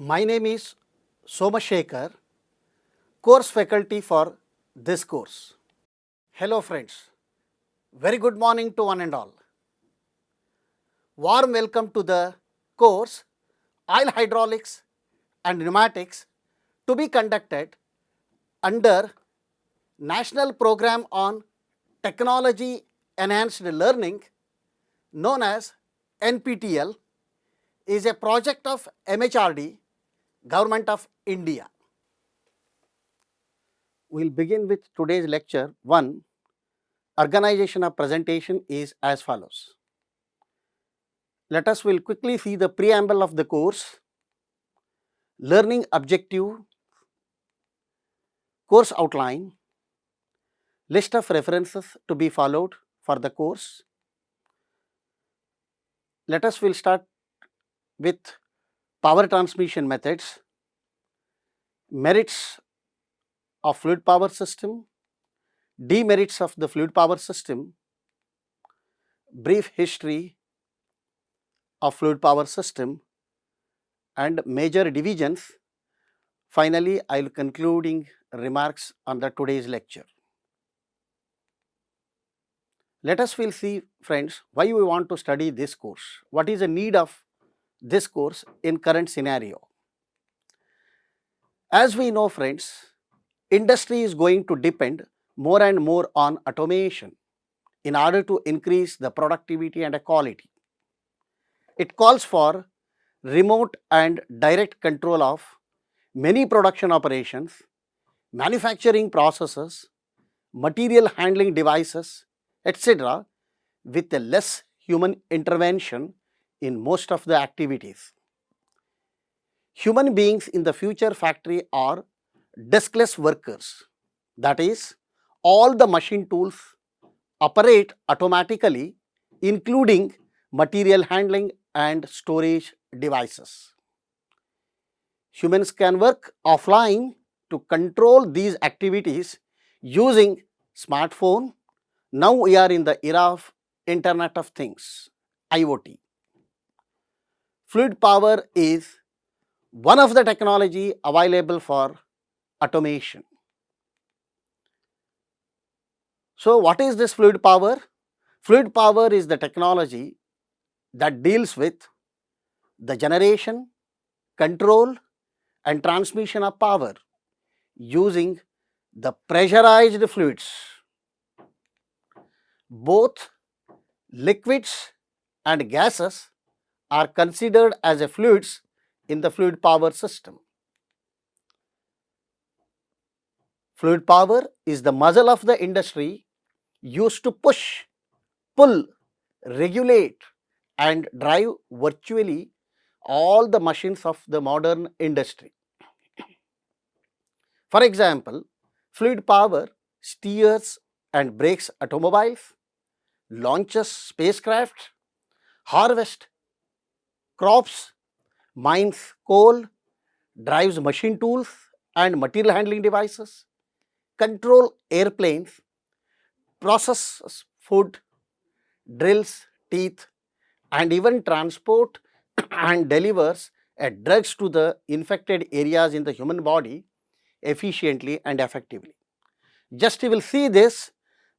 My name is Somashekar, course faculty for this course. Hello friends, very good morning to one and all. Warm welcome to the course Oil Hydraulics and Pneumatics to be conducted under National Program on Technology Enhanced Learning known as NPTEL is a project of MHRD, Government of India. We will begin with today's lecture 1. Organization of presentation is as follows. Let us will quickly see the preamble of the course, learning objective, course outline, list of references to be followed for the course. Let us will start with power transmission methods, merits of fluid power system, demerits of the fluid power system, brief history of fluid power system and major divisions. Finally, I will concluding remarks on the today's lecture. Let us will see friends why we want to study this course. What is the need of this course in current scenario? As we know friends, industry is going to depend more and more on automation in order to increase the productivity and the quality. It calls for remote and direct control of many production operations, manufacturing processes, material handling devices, etc., with a less human intervention in most of the activities. Human beings in the future factory are deskless workers. That is, all the machine tools operate automatically, including material handling and storage devices. Humans can work offline to control these activities using smartphone. Now we are in the era of Internet of Things, IoT. Fluid power is one of the technology available for automation. So what is this fluid power? Fluid power is the technology that deals with the generation, control and transmission of power using the pressurized fluids. Both liquids and gases are considered as a fluids in the fluid power system. Fluid power is the muscle of the industry used to push, pull, regulate and drive virtually all the machines of the modern industry. For example, fluid power steers and brakes automobiles, launches spacecraft, harvests crops, mines coal, drives machine tools and material handling devices, control airplanes, processes food, drills teeth and even transport and delivers drugs to the infected areas in the human body efficiently and effectively. Just you will see this,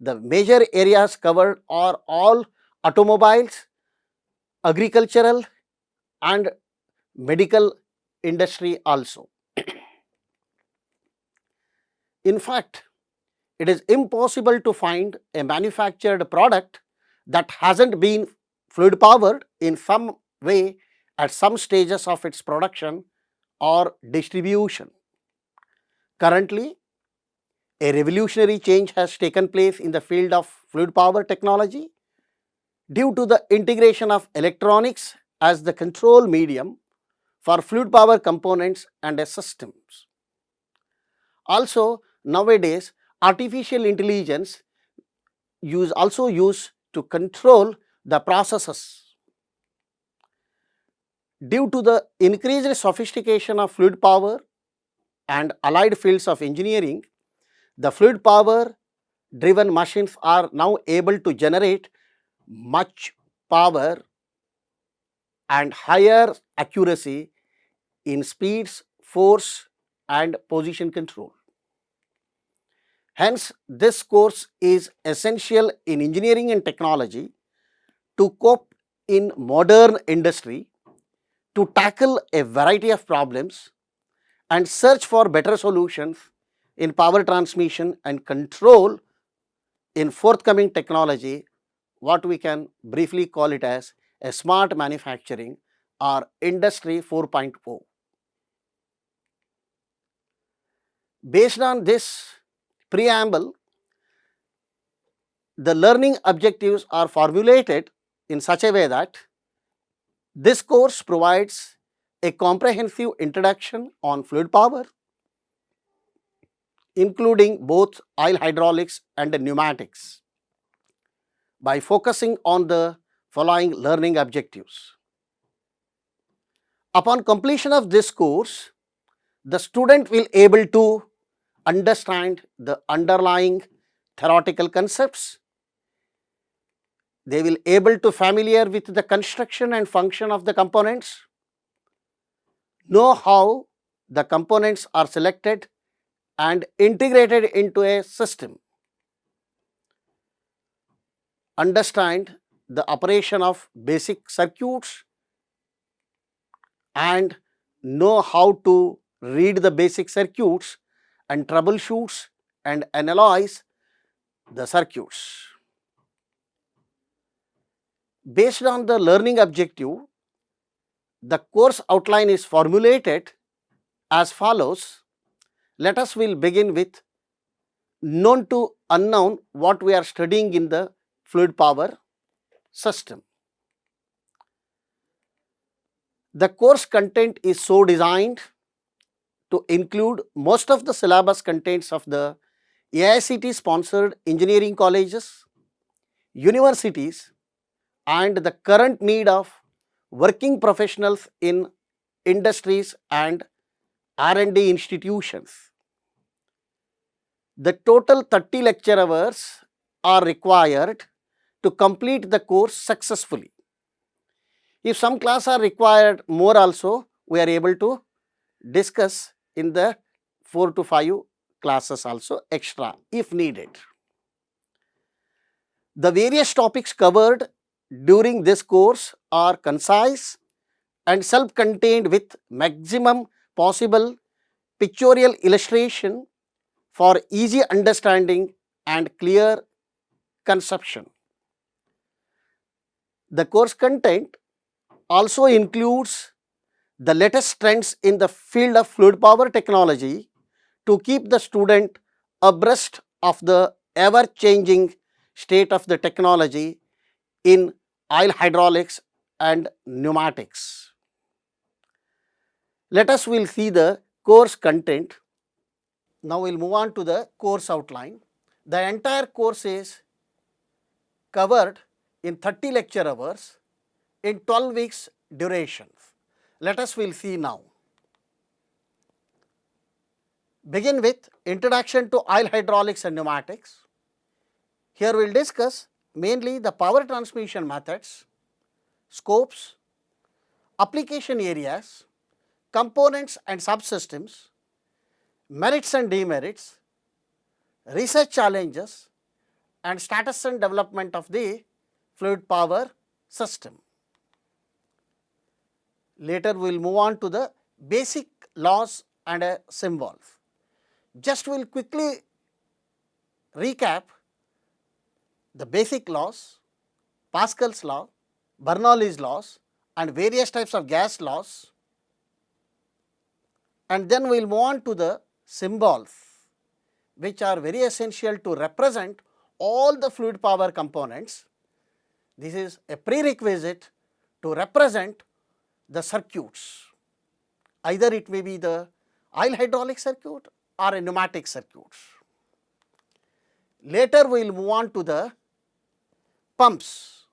the major areas covered are all automobiles, agricultural and medical industry also. In fact, it is impossible to find a manufactured product that hasn't been fluid powered in some way at some stages of its production or distribution. Currently, a revolutionary change has taken place in the field of fluid power technology due to the integration of electronics as the control medium for fluid power components and systems. Also, nowadays, artificial intelligence also used to control the processes. Due to the increased sophistication of fluid power and allied fields of engineering, the fluid power driven machines are now able to generate much power and higher accuracy in speeds, force and position control. Hence, this course is essential in engineering and technology to cope in modern industry, to tackle a variety of problems and search for better solutions in power transmission and control in forthcoming technology, what we can briefly call it as a smart manufacturing or industry 4.0. Based on this preamble, the learning objectives are formulated in such a way that this course provides a comprehensive introduction on fluid power, including both oil hydraulics and pneumatics, by focusing on the following learning objectives. Upon completion of this course, the student will able to understand the underlying theoretical concepts. They will able to familiar with the construction and function of the components, know how the components are selected and integrated into a system, understand the operation of basic circuits and know how to read the basic circuits and troubleshoots and analyze the circuits. Based on the learning objective, the course outline is formulated as follows. Let us will begin with known to unknown, what we are studying in the fluid power system. The course content is so designed to include most of the syllabus contents of the AICTE sponsored engineering colleges, universities and the current need of working professionals in industries and R&D institutions. The total 30 lecture hours are required to complete the course successfully. If some class are required more also, we are able to discuss in the 4 to 5 classes also extra if needed. The various topics covered during this course are concise and self-contained with maximum possible pictorial illustration for easy understanding and clear conception. The course content also includes the latest trends in the field of fluid power technology to keep the student abreast of the ever-changing state of the technology in oil hydraulics and pneumatics. Let us will see the course content. Now we will move on to the course outline. The entire course is covered in 30 lecture hours in 12 weeks duration. Let us will see now. Begin with introduction to oil hydraulics and pneumatics. Here we will discuss mainly the power transmission methods, scopes, application areas, components and subsystems, merits and demerits, research challenges and status and development of the fluid power system. Later we will move on to the basic laws and symbols. Just we will quickly recap the basic laws, Pascal's law, Bernoulli's laws and various types of gas laws, and then we will move on to the symbols which are very essential to represent all the fluid power components. This is a prerequisite to represent the circuits, either it may be the oil hydraulic circuit or a pneumatic circuit. Later we will move on to the pumps.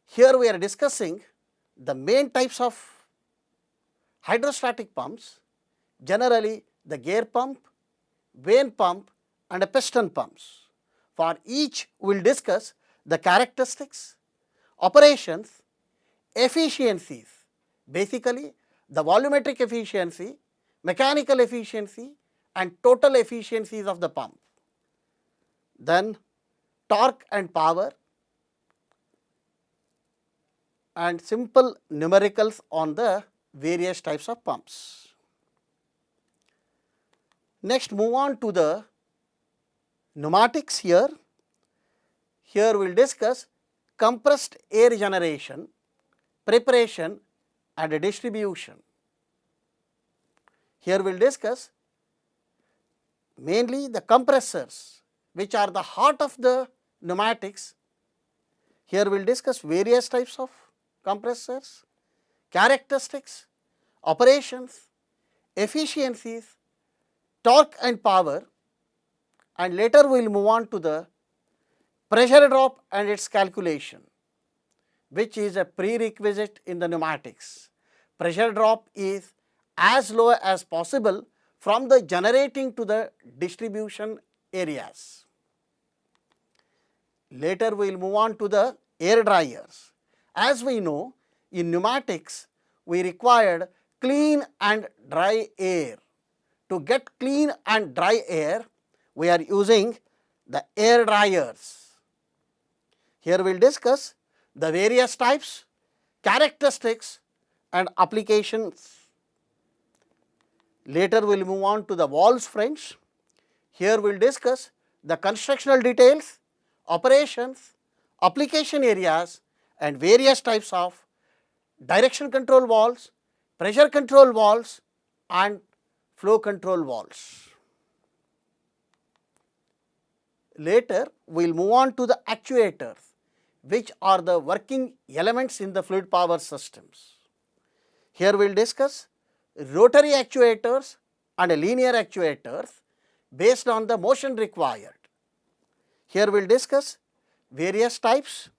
Here we are discussing the main types of hydrostatic pumps, generally the gear pump, vane pump and a piston pumps. For each we will discuss the characteristics, operations, efficiencies, basically the volumetric efficiency, mechanical efficiency and total efficiencies of the pump. Then torque and power and simple numericals on the various types of pumps. Next, move on to the pneumatics here. Here we will discuss compressed air generation, preparation and distribution. Here we will discuss mainly the compressors, which are the heart of the pneumatics. Here we will discuss various types of compressors, characteristics, operations, efficiencies, torque and power, and later we will move on to the pressure drop and its calculation, which is a prerequisite in the pneumatics. Pressure drop is as low as possible from the generating to the distribution areas. Later we will move on to the air dryers. As we know, in pneumatics we required clean and dry air. To get clean and dry air, we are using the air dryers. Here we will discuss the various types, characteristics and applications. Later we will move on to the valves friends. Here we will discuss the constructional details, operations, application areas and various types of direction control valves, pressure control valves and flow control valves. Later we will move on to the actuators, which are the working elements in the fluid power systems. Here we will discuss rotary actuators and linear actuators based on the motion required. Here we will discuss various types,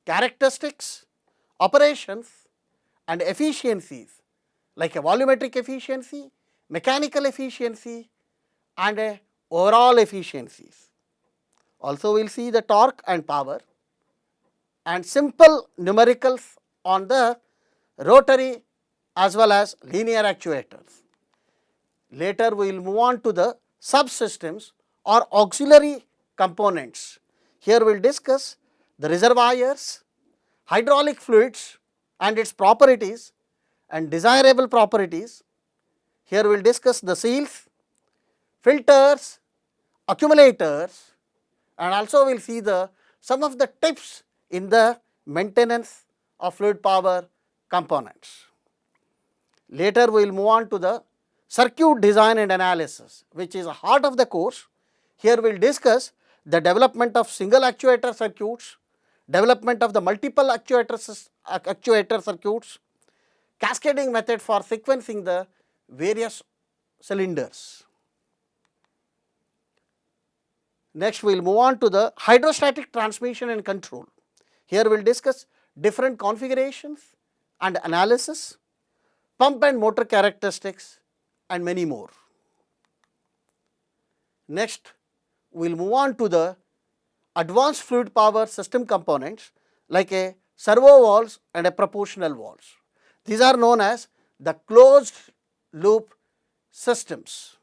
characteristics, operations and efficiencies like a volumetric efficiency, mechanical efficiency and a overall efficiencies. Also we will see the torque and power and simple numericals on the rotary as well as linear actuators. Later we will move on to the subsystems or auxiliary components. Here we will discuss the reservoirs, hydraulic fluids and its properties and desirable properties. Here we will discuss the seals, filters, accumulators and also we will see some of the tips in the maintenance of fluid power components. Later we will move on to the circuit design and analysis, which is the heart of the course. Here we will discuss the development of single actuator circuits, development of the multiple actuator circuits, cascading method for sequencing the various cylinders. Next we will move on to the hydrostatic transmission and control. Here we will discuss different configurations and analysis, pump and motor characteristics and many more. Next we will move on to the advanced fluid power system components like a servo valves and a proportional valves. These are known as the closed loop systems.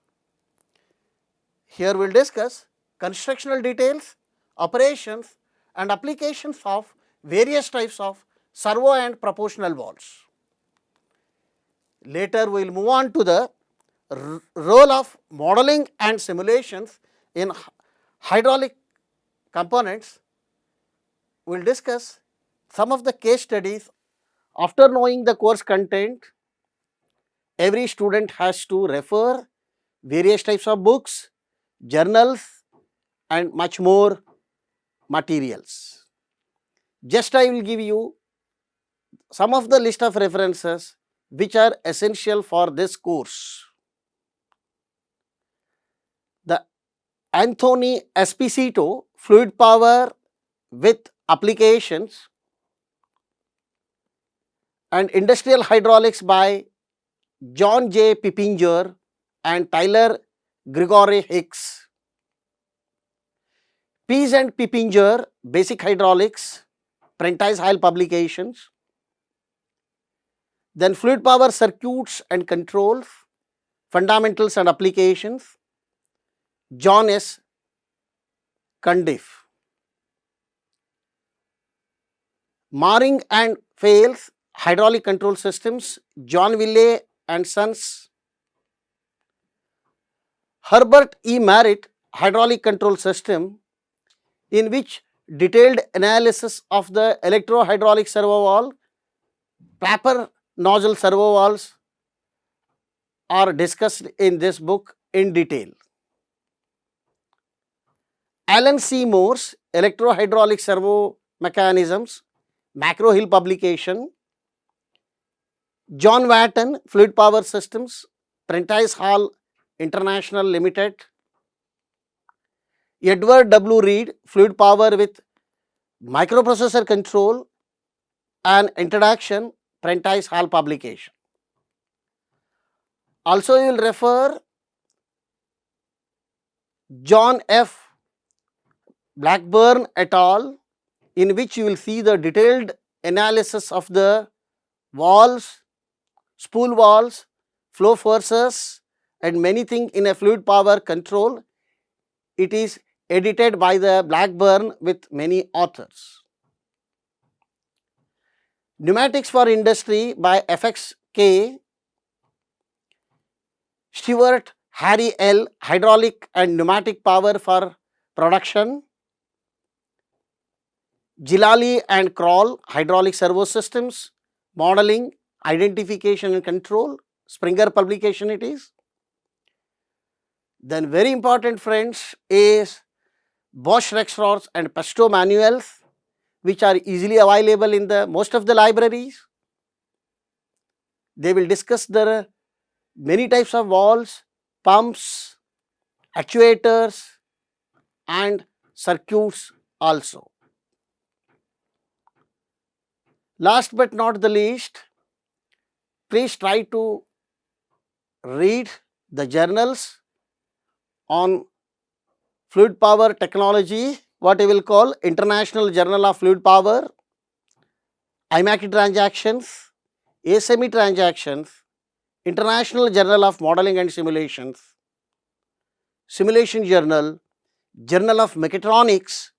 Here we will discuss constructional details, operations and applications of various types of servo and proportional valves. Later we will move on to the role of modeling and simulations in hydraulic components. We will discuss some of the case studies. After knowing the course content, every student has to refer various types of books, journals and much more materials. Just I will give you some of the list of references which are essential for this course. The Anthony Esposito, Fluid Power with Applications and Industrial Hydraulics by John J. Pippinger and Tyler Gregory Hicks. Pease and Pippinger, Basic Hydraulics, Prentice Hall Publications. Then fluid power circuits and controls, fundamentals and applications, John S. Cundiff. Marring and Fales, hydraulic control systems, John Willey and Sons. Herbert E. Merritt, hydraulic control system, in which detailed analysis of the electro-hydraulic servo valve, Clapper nozzle servo valves are discussed in this book in detail. Alan C. Morse, electro-hydraulic servo mechanisms, Macro Hill publication. John Watton, fluid power systems, Prentice Hall International Limited. Edward W. Reed, fluid power with microprocessor control and introduction, Prentice Hall publication. Also, you will refer John F. Blackburn et al., in which you will see the detailed analysis of the valves, spool valves, flow forces and many things in a fluid power control. It is edited by the Blackburn with many authors. Pneumatics for Industry by FXK, Stewart, Harry L., Hydraulic and Pneumatic Power for Production. Gilali and Kroll, Hydraulic Servo Systems, Modeling, Identification and Control, Springer publication it is. Then very important friends is Bosch Rexroth and Pesto manuals, which are easily available in the most of the libraries. They will discuss the many types of valves, pumps, actuators and circuits also. Last but not the least, please try to read the journals on fluid power technology, what I will call International Journal of Fluid Power, IMACI transactions, ASME transactions, International Journal of Modeling and Simulations, Simulation Journal, Journal of Mechatronics,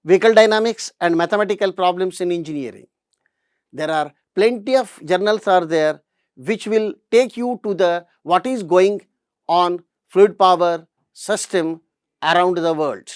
Vehicle Dynamics and Mathematical Problems in Engineering. There are plenty of journals are there which will take you to the what is going on fluid power system around the world.